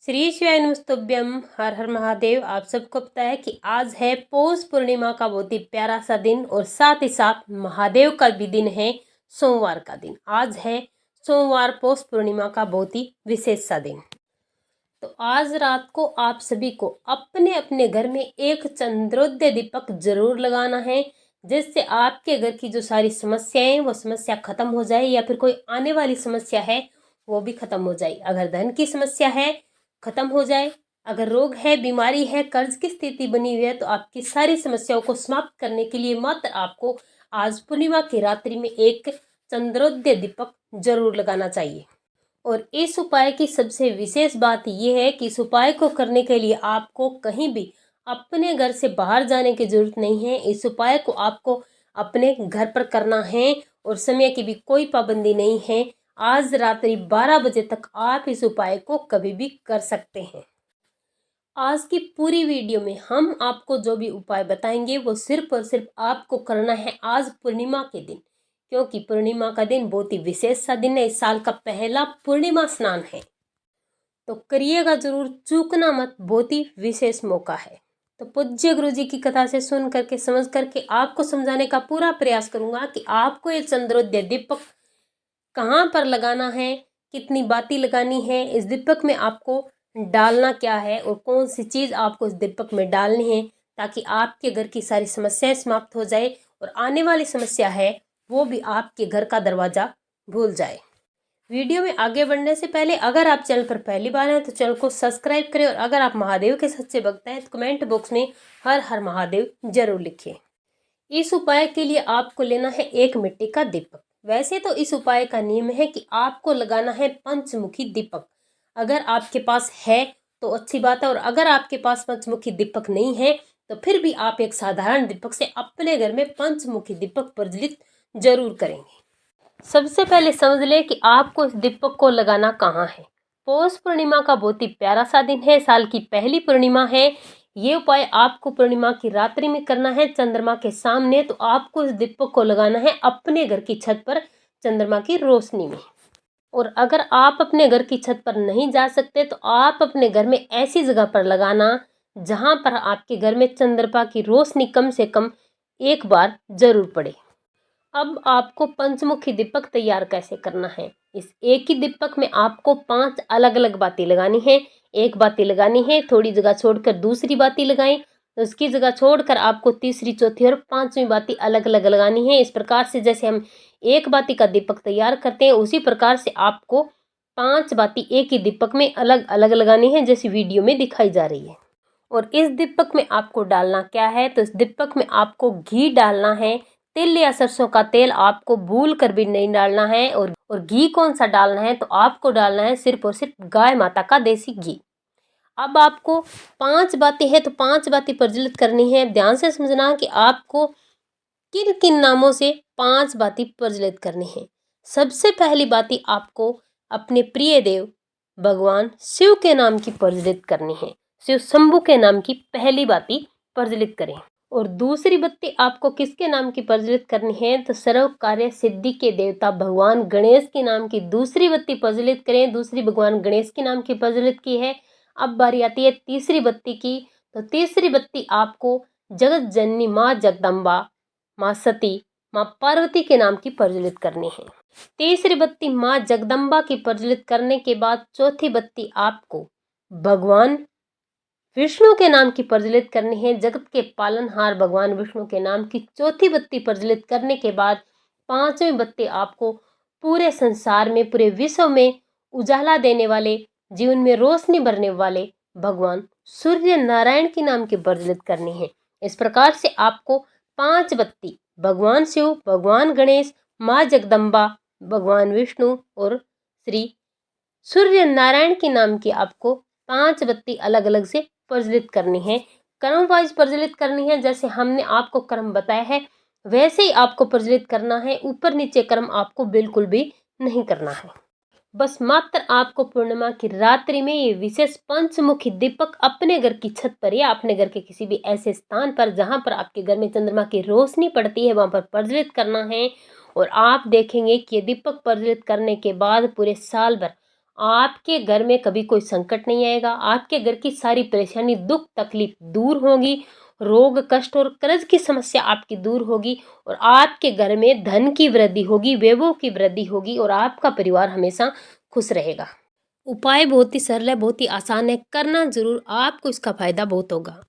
श्री शिवाय नमस्तुभ्यम। हर हर महादेव। आप सबको पता है कि आज है पौष पूर्णिमा का बहुत ही प्यारा सा दिन और साथ ही साथ महादेव का भी दिन है, सोमवार का दिन। आज है सोमवार, पौष पूर्णिमा का बहुत ही विशेष सा दिन। तो आज रात को आप सभी को अपने अपने घर में एक चंद्रोदय दीपक जरूर लगाना है, जिससे आपके घर की जो सारी समस्याएं हैं वो समस्या खत्म हो जाए, या फिर कोई आने वाली समस्या है वो भी खत्म हो जाए। अगर धन की समस्या है खत्म हो जाए, अगर रोग है, बीमारी है, कर्ज की स्थिति बनी हुई है, तो आपकी सारी समस्याओं को समाप्त करने के लिए मात्र आपको आज पूर्णिमा की रात्रि में एक चंद्रोदय दीपक जरूर लगाना चाहिए। और इस उपाय की सबसे विशेष बात यह है कि इस उपाय को करने के लिए आपको कहीं भी अपने घर से बाहर जाने की जरूरत नहीं है। इस उपाय को आपको अपने घर पर करना है और समय की भी कोई पाबंदी नहीं है। आज रात्रि 12 बजे तक आप इस उपाय को कभी भी कर सकते हैं। आज की पूरी वीडियो में हम आपको जो भी उपाय बताएंगे वो सिर्फ और सिर्फ आपको करना है आज पूर्णिमा के दिन, क्योंकि पूर्णिमा का दिन बहुत ही विशेष सा दिन है। इस साल का पहला पूर्णिमा स्नान है, तो करिएगा जरूर, चूकना मत, बहुत ही विशेष मौका है। तो पूज्य गुरु जी की कथा से सुन करके, समझ करके आपको समझाने का पूरा प्रयास करूंगा कि आपको ये चंद्रोदय दीपक कहाँ पर लगाना है, कितनी बाती लगानी है, इस दीपक में आपको डालना क्या है और कौन सी चीज़ आपको इस दीपक में डालनी है, ताकि आपके घर की सारी समस्याएं समाप्त हो जाए और आने वाली समस्या है वो भी आपके घर का दरवाज़ा भूल जाए। वीडियो में आगे बढ़ने से पहले अगर आप चैनल पर पहली बार हैं तो चैनल को सब्सक्राइब करें, और अगर आप महादेव के सच्चे भक्त हैं तो कमेंट बॉक्स में हर हर महादेव जरूर लिखें। इस उपाय के लिए आपको लेना है एक मिट्टी का दीपक। वैसे तो इस उपाय का नियम है कि आपको लगाना है पंचमुखी दीपक। अगर आपके पास है तो अच्छी बात है, और अगर आपके पास पंचमुखी दीपक नहीं है तो फिर भी आप एक साधारण दीपक से अपने घर में पंचमुखी दीपक प्रज्वलित जरूर करेंगे। सबसे पहले समझ लें कि आपको इस दीपक को लगाना कहाँ है। पौष पूर्णिमा का बहुत ही प्यारा सा दिन है, साल की पहली पूर्णिमा है। ये उपाय आपको पूर्णिमा की रात्रि में करना है, चंद्रमा के सामने। तो आपको इस दीपक को लगाना है अपने घर की छत पर, चंद्रमा की रोशनी में। और अगर आप अपने घर की छत पर नहीं जा सकते तो आप अपने घर में ऐसी जगह पर लगाना जहां पर आपके घर में चंद्रमा की रोशनी कम से कम एक बार जरूर पड़े। अब आपको पंचमुखी दीपक तैयार कैसे करना है। इस एक ही दीपक में आपको 5 अलग अलग बाती लगानी है। एक बाती लगानी है, थोड़ी जगह छोड़कर दूसरी बाती लगाएं, तो उसकी जगह छोड़कर आपको तीसरी, चौथी और 5वीं बाती अलग अलग लगानी है। इस प्रकार से जैसे हम एक बाती का दीपक तैयार करते हैं, उसी प्रकार से आपको 5 बाती एक ही दीपक में अलग अलग लगानी है, जैसी वीडियो में दिखाई जा रही है। और इस दीपक में आपको डालना क्या है, तो इस दीपक में आपको घी डालना है। तिल या सरसों का तेल आपको भूल कर भी नहीं डालना है। और घी कौन सा डालना है, तो आपको डालना है सिर्फ और सिर्फ गाय माता का देसी घी। अब आपको 5 बातें हैं तो 5 बातें प्रज्वलित करनी है। ध्यान से समझना कि आपको किन किन नामों से 5 बातें प्रज्वलित करनी है। सबसे पहली बाती आपको अपने प्रिय देव भगवान शिव के नाम की प्रज्वलित करनी है। शिव शंभु के नाम की पहली बाती प्रज्वलित करें। और दूसरी बत्ती आपको किसके नाम की प्रज्वलित करनी है, तो सर्व कार्य सिद्धि के देवता भगवान गणेश के नाम की दूसरी बत्ती प्रज्वलित करें। दूसरी भगवान गणेश के नाम की प्रज्वलित की है। अब बारी आती है तीसरी बत्ती की। तो तीसरी बत्ती आपको जगत जननी माँ जगदम्बा, माँ सती, माँ पार्वती के नाम की प्रज्वलित करनी है। तीसरी बत्ती माँ जगदम्बा की प्रज्वलित करने के बाद चौथी बत्ती आपको भगवान विष्णु के नाम की प्रज्वलित करनी है। जगत के पालनहार भगवान विष्णु के नाम की चौथी बत्ती प्रज्वलित करने के बाद 5वीं बत्ती आपको पूरे संसार में, पूरे विश्व में उजाला देने वाले, जीवन में रोशनी भरने वाले भगवान सूर्य नारायण के नाम की प्रज्वलित करनी है। इस प्रकार से आपको 5 बत्ती भगवान शिव, भगवान गणेश, माँ जगदम्बा, भगवान विष्णु और श्री सूर्य नारायण के नाम की आपको 5 बत्ती अलग अलग से प्रज्वलित करनी है। क्रम वाइज प्रज्वलित करनी है। जैसे हमने आपको क्रम बताया है वैसे ही आपको प्रज्वलित करना है। ऊपर नीचे क्रम आपको बिल्कुल भी नहीं करना है। बस मात्र आपको पूर्णिमा की रात्रि में ये विशेष पंचमुखी दीपक अपने घर की छत पर या अपने घर के किसी भी ऐसे स्थान पर जहां पर आपके घर में चंद्रमा की रोशनी पड़ती है वहां पर प्रज्वलित करना है। और आप देखेंगे कि ये दीपक प्रज्वलित करने के बाद पूरे साल भर आपके घर में कभी कोई संकट नहीं आएगा। आपके घर की सारी परेशानी, दुख तकलीफ दूर होगी। रोग कष्ट और कर्ज की समस्या आपकी दूर होगी और आपके घर में धन की वृद्धि होगी, वैभव की वृद्धि होगी और आपका परिवार हमेशा खुश रहेगा। उपाय बहुत ही सरल है, बहुत ही आसान है, करना जरूर, आपको इसका फायदा बहुत होगा।